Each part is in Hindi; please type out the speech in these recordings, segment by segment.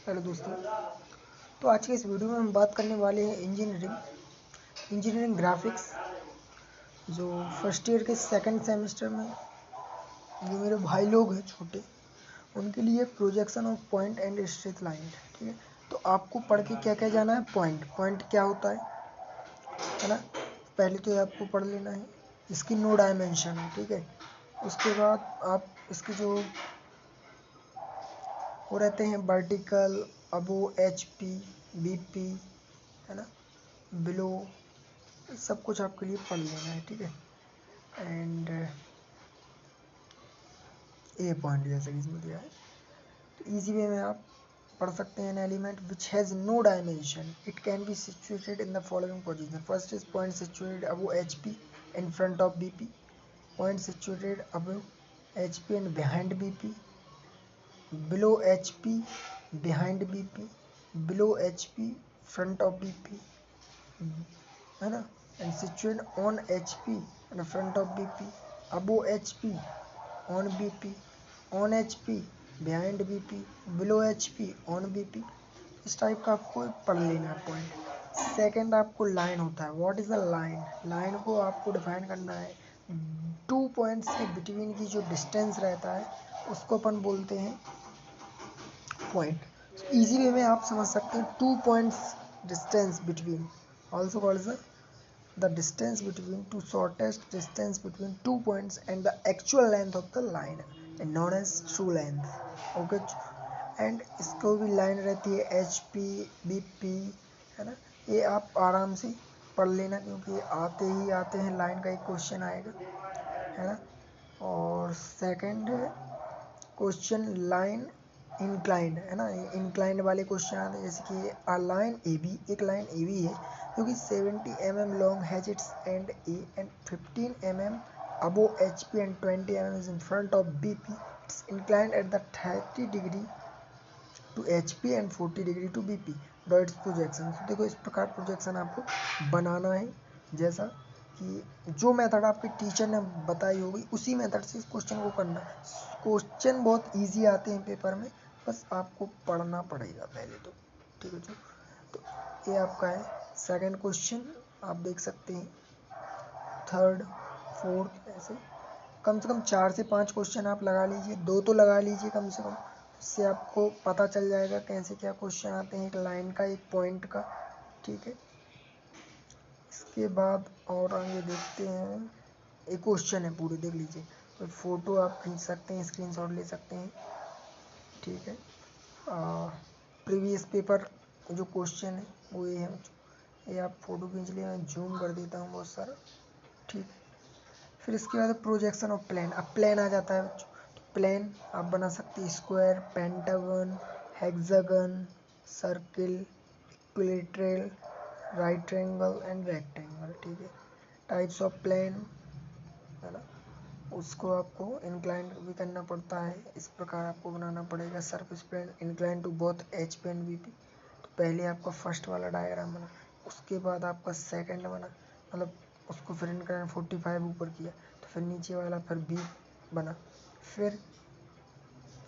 हेलो दोस्तों। तो आज के इस वीडियो में हम बात करने वाले हैं इंजीनियरिंग ग्राफिक्स, जो फर्स्ट ईयर के सेकंड सेमेस्टर में जो मेरे भाई लोग हैं छोटे, उनके लिए projection of point and straight line. ठीक है, तो आपको पढ़ के क्या क्या जाना है। पॉइंट क्या होता है ना। पहले तो ये आपको पढ़ लेना है, इसकी नो डायमेंशन है। ठीक है, उसके बाद आप इसकी जो वो रहते हैं वर्टिकल, अबो, एच पी, बी पी, है ना, बिलो, सब कुछ आपके लिए पढ़ लेना है। ठीक है, एंड ए पॉइंट जैसे कि इसमें दिया है, तो इजी वे में आप पढ़ सकते हैं। An element which has no dimension, it can be situated in the following position. First is point situated above H P in front of B P, point situated above H P and behind B P, below HP behind BP, below HP front of BP, है ना, and situated on HP and front of BP, above HP on BP, on HP behind BP, below HP on BP। इस टाइप का आपको पढ़ लेना है पॉइंट। सेकंड आपको लाइन होता है। What is a line? Line को आपको डिफाइन करना है। टू पॉइंट्स के बिटवीन की जो डिस्टेंस रहता है उसको अपन बोलते हैं पॉइंट। इजी वे में आप समझ सकते हैं, two points distance between, also called the distance between two shortest distance between two points and the actual length of the line and known as true length. Okay, and इसको भी लाइन रहती है एच पी, बी पी, है ना। ये आप आराम से पढ़ लेना, क्योंकि आते ही आते हैं, लाइन का एक क्वेश्चन आएगा, है ना। और सेकंड क्वेश्चन लाइन इंक्लाइंड, है ना। इंक्लाइंड वाले क्वेश्चन आते हैं, जैसे कि अ लाइन ए बी, एक लाइन ए बी है जो कि 70 mm long has its end A and 15 mm above H P and 20 mm is in front of B P. Its inclined at the 30 degree to H P and 40 degree to B P. Draw its projection. तो देखो, इस प्रकार प्रोजेक्शन आपको बनाना है, जैसा कि जो मेथड आपके टीचर ने बताई होगी उसी मेथड से इस क्वेश्चन को करना। क्वेश्चन बहुत इजी आते हैं पेपर में, बस आपको पढ़ना पड़ेगा पहले तो। ठीक है जो, तो ये आपका है सेकंड क्वेश्चन। आप देख सकते हैं थर्ड, फोर्थ, ऐसे कम से कम 4 से 5 क्वेश्चन आप लगा लीजिए, 2 तो लगा लीजिए कम से कम। इससे आपको पता चल जाएगा कैसे क्या क्वेश्चन आते हैं, एक लाइन का, एक पॉइंट का। ठीक है, इसके बाद और आगे देखते हैं। एक क्वेश्चन है पूरे, देख लीजिए, तो फोटो आप खींच सकते हैं, स्क्रीनशॉट ले सकते हैं। ठीक है, प्रीवियस पेपर जो क्वेश्चन है वो ये है, ये आप फोटो खींच लिए। मैं जूम कर देता हूँ बहुत सारा। ठीक, फिर इसके बाद प्रोजेक्शन ऑफ प्लेन। अब प्लेन आ जाता है बच्चों, तो प्लेन आप बना सकते हैं square, pentagon, hexagon, circle, equilateral, right triangle and rectangle. ठीक है, टाइप्स ऑफ प्लेन, है ना, उसको आपको इंक्लाइंड भी करना पड़ता है। इस प्रकार आपको बनाना पड़ेगा surface plane inclined to both H P and B P. तो पहले आपका फर्स्ट वाला डायग्राम बना, उसके बाद आपका सेकंड बना, मतलब उसको फिर इंक्लाइंड 45 ऊपर किया, तो फिर नीचे वाला फिर बी बना, फिर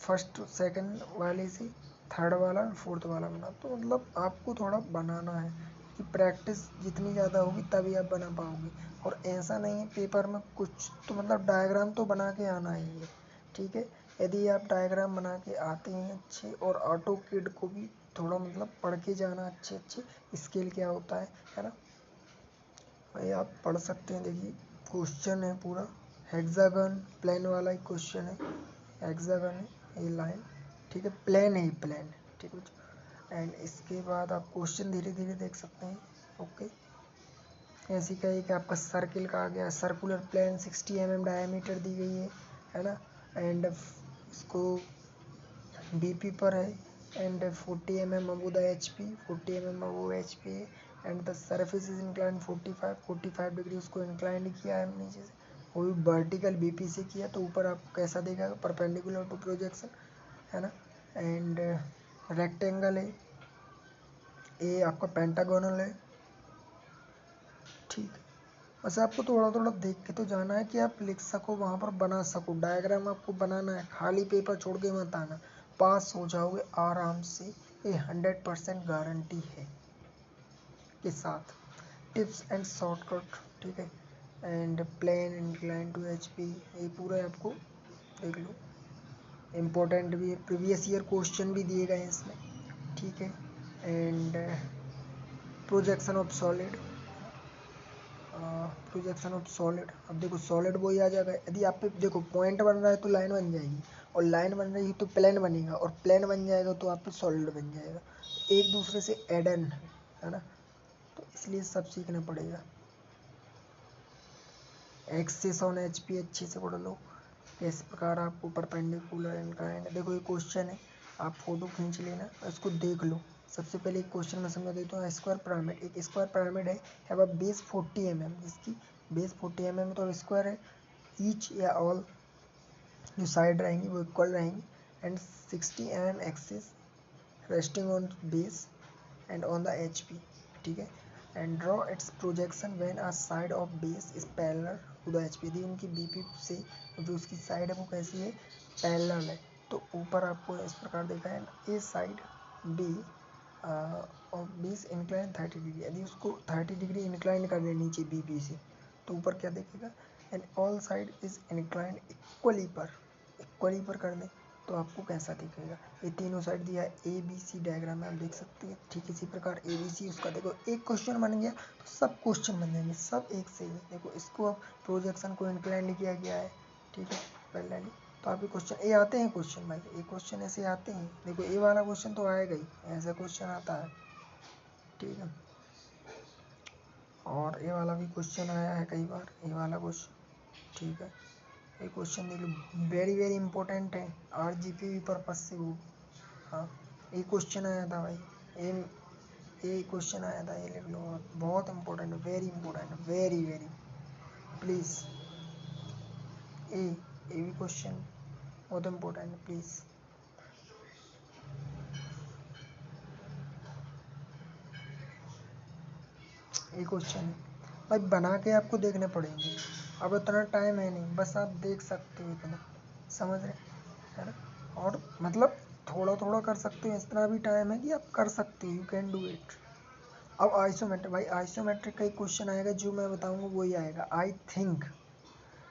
फर्स्ट सेकंड वाले से थर्ड वाला फोर्थ वाला बना। तो मतलब आपको थोड़ा बनाना है, कि प्रैक्टिस जितनी ज़्यादा होगी तभी आप बना पाओगे। और ऐसा नहीं है पेपर में कुछ, तो मतलब डायग्राम तो बना के आना ही है। ठीक है, यदि आप डायग्राम बना के आते हैं अच्छे, और ऑटो किड को भी थोड़ा मतलब पढ़ के जाना अच्छे अच्छे, स्केल क्या होता है ना, ये आप पढ़ सकते हैं। देखिए क्वेश्चन है पूरा, हेक्सागन प्लेन वाला ही क्वेश्चन है, हेक्सागन है ये लाइन। ठीक है, प्लेन है, प्लेन। ठीक है, एंड इसके बाद आप क्वेश्चन धीरे धीरे देख सकते हैं। ओके, ऐसे का एक आपका सर्किल का आ गया, सर्कुलर प्लेन 60 mm डायमीटर दी गई है ना, एंड इसको बीपी पर है, and 40 mm above the H P, 40 mm above H P, and the surface is incline 45 degree उसको इंक्लाइंड किया है नीचे से, वो भी वर्टिकल बीपी से किया, तो ऊपर आपको कैसा देगा, परपेंडिकुलर टू प्रोजेक्शन, है ना। एंड रेक्टेंगल है, ये आपका पेंटागोनल है। ठीक है, बस आपको थोड़ा थोड़ा देख के तो जाना है कि आप लिख सको, वहाँ पर बना सको। डायग्राम आपको बनाना है, खाली पेपर छोड़ के मत आना, पास हो जाओगे आराम से। ये 100% गारंटी है के साथ। टिप्स एंड शॉर्टकट, ठीक है, and plane incline to HP, ये पूरा आपको देख लो। इम्पोर्टेंट भी है, प्रीवियस ईयर क्वेश्चन भी दिए गए हैं इसमें, ठीक है। And projection of solid, projection of solid, अब देखो सॉलिड वो ही आ जाएगा। यदि आप पे देखो पॉइंट बन रहा है तो लाइन बन जाएगी, और लाइन बन रही है तो प्लेन बनेगा, और प्लेन बन जाएगा तो आप पे सॉलिड बन जाएगा। एक दूसरे से एडन है ना, तो इसलिए सब सीखना पड़ेगा। एक्सिस ऑन HP अच्छे से पढ़ लो, इस प्रकार आपको परपेंडिकुलर इंक्लाइंड, देखो ये क्वेश्चन है, आप फोटो खींच लेना, इसको देख लो। सबसे पहले एक क्वेश्चन मैं समझा देता हूँ। स्क्वायर पिरामिड, एक स्क्वायर पिरामिड है, अब बेस 40 mm, इसकी बेस 40 mm तो स्क्वायर है। ईच या ऑल जो साइड रहेंगी वो इक्वल रहेंगी, and 60 mm axis resting on base and on the HP, ठीक है। And draw its projection when a side of base is parallel to the HP, यदि उनकी BP से जो उसकी साइड है वो कैसी है, पैरेलल है, तो ऊपर आपको इस प्रकार देखा है, A side B of base incline 30 degree, यदि उसको 30 डिग्री इंक्लाइन कर दे नीचे BP से, तो ऊपर क्या देखेगा, and all side is inclined equally पर कर दे तो आपको कैसा दिखेगा। ये तीनों साइड दिया है, ABC डायग्राम में आप देख सकते हैं, ठीक इसी प्रकार ABC उसका देखो एक क्वेश्चन बन गया तो सब क्वेश्चन बन जाएंगे, सब एक से ही। देखो इसको अब प्रोजेक्शन को इंक्लाइन किया गया है, ठीक है, पैरेलली, तो आपके क्वेश्चन ये आते हैं, क्वेश्चन भाई ये क्वेश्चन ऐसे आते हैं। देखो ये वाला क्वेश्चन तो आएगा ही, ऐसा क्वेश्चन आता है, ठीक है। और ये वाला भी क्वेश्चन आया है कई बार, ये वाला क्वेश्चन, ठीक है। ये क्वेश्चन देख लो, वेरी वेरी इंपॉर्टेंट है, RGP पर्पज से वो, हाँ ये क्वेश्चन आया था भाई, ये क्वेश्चन आया था, ये लिख लो, बहुत इंपॉर्टेंट है, very important, very very, please ये भी क्वेश्चन बहुत इंपॉर्टेंट है, प्लीज़। ये क्वेश्चन है भाई, बना के आपको देखने पड़ेंगे, अब इतना टाइम है नहीं, बस आप देख सकते हो इतना, समझ रहे है ना, और मतलब थोड़ा थोड़ा कर सकते हो, इतना भी टाइम है कि आप कर सकते हो, यू कैन डू इट। अब आइसोमेट्रिक, भाई आइसोमेट्रिक का एक क्वेश्चन आएगा, जो मैं बताऊंगा वही आएगा आई थिंक,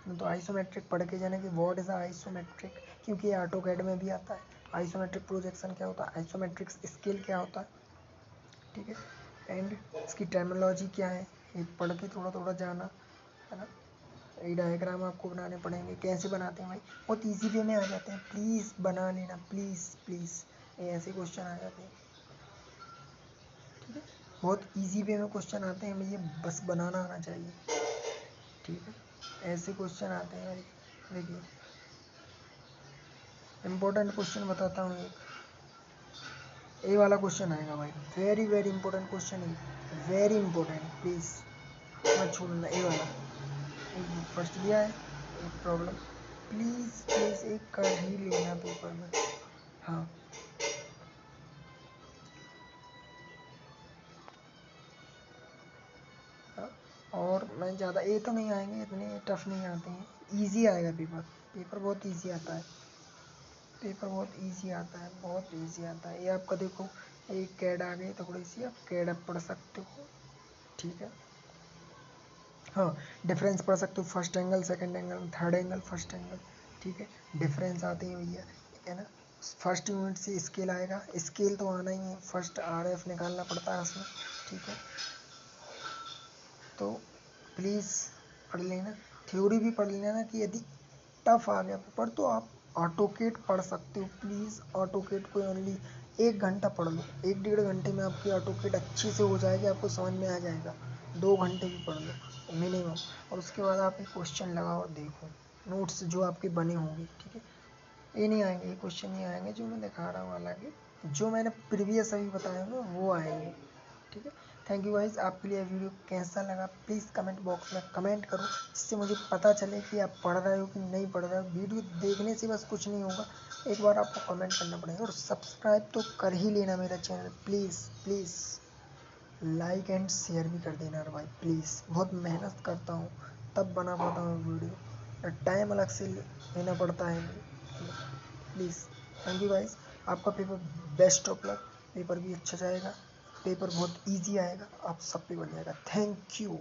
तो आइसोमेट्रिक पढ़ के जाने कि व्हाट इज आइसोमेट्रिक, क्योंकि ये ऑटोकैड में भी आता है। आइसोमेट्रिक प्रोजेक्शन क्या होता है, आइसोमेट्रिक स्केल क्या होता है, ठीक है, एंड इसकी टर्मिनोलॉजी क्या है, ये पढ़ के थोड़ा थोड़ा जाना, है ना। ये डायग्राम आपको बनाने पड़ेंगे, कैसे बनाते हैं भाई, बहुत ईजी वे में आ जाते हैं, प्लीज़ बना लेना, प्लीज़ प्लीज़, ये ऐसे क्वेश्चन आ जाते हैं, ठीक है, बहुत ईजी वे में क्वेश्चन आते हैं भैया, बस बनाना आना चाहिए, ठीक है, ऐसे क्वेश्चन आते हैं भाई। देखिए इम्पोर्टेंट क्वेश्चन बताता हूँ, एक ये वाला क्वेश्चन आएगा भाई, वेरी वेरी इंपॉर्टेंट क्वेश्चन है, वेरी इंपॉर्टेंट, प्लीज़ मत छोड़ना, ये वाला एक फर्स्ट दिया है, एक प्रॉब्लम, प्लीज़ प्लीज़ एक कर ही लेना पेपर में, हाँ। हाँ, और मैं ज़्यादा ये तो नहीं आएंगे, इतने टफ नहीं आते हैं, इजी आएगा पेपर, पेपर बहुत इजी आता है, पेपर बहुत इजी आता है, बहुत इजी आता है। ये आपका देखो एक कैड आ गई, थोड़ी सी आप कैड आप पढ़ सकते हो, ठीक है। हाँ, डिफरेंस पढ़ सकते हो, first angle, second angle, third angle, first angle, ठीक है, डिफरेंस आते हैं भैया, है ना। फर्स्ट यूनिट से स्केल आएगा, स्केल तो आना ही है, फर्स्ट RF निकालना पड़ता है उसमें, ठीक है। तो प्लीज़ पढ़ लेना, थ्योरी भी पढ़ लेना, कि यदि टफ आ गया पेपर तो आप ऑटोकेट पढ़ सकते हो, प्लीज़ ऑटोकेट को ओनली 1 घंटा पढ़ लो, 1 डेढ़ घंटे में आपकी ऑटोकेट अच्छे से हो जाएगी, आपको समझ में आ जाएगा, 2 घंटे भी पढ़ लो मिनिमम, और उसके बाद आप एक क्वेश्चन लगाओ और देखो नोट्स जो आपके बने होंगे, ठीक है। ये नहीं आएंगे, ये क्वेश्चन नहीं आएंगे जो मैं दिखा रहा हूँ, हालांकि जो मैंने प्रीवियस अभी बताया ना वो आएंगे, ठीक है। थैंक यू गाइज, आपके लिए वीडियो कैसा लगा प्लीज़ कमेंट बॉक्स में कमेंट करो, जिससे मुझे पता चले कि आप पढ़ रहे हो कि नहीं पढ़ रहे हो। वीडियो देखने से बस कुछ नहीं होगा, एक बार आपको कमेंट करना पड़ेगा, और सब्सक्राइब तो कर ही लेना मेरा channel, please please like and share भी कर देना भाई, प्लीज़, बहुत मेहनत करता हूँ तब बना पाता हूँ वीडियो, टाइम अलग से लेना पड़ता है, प्लीज़। थैंक यू गाइज, आपका paper best of luck. Paper भी अच्छा जाएगा, पेपर बहुत इजी आएगा, आप सब पे बन जाएगा। Thank you.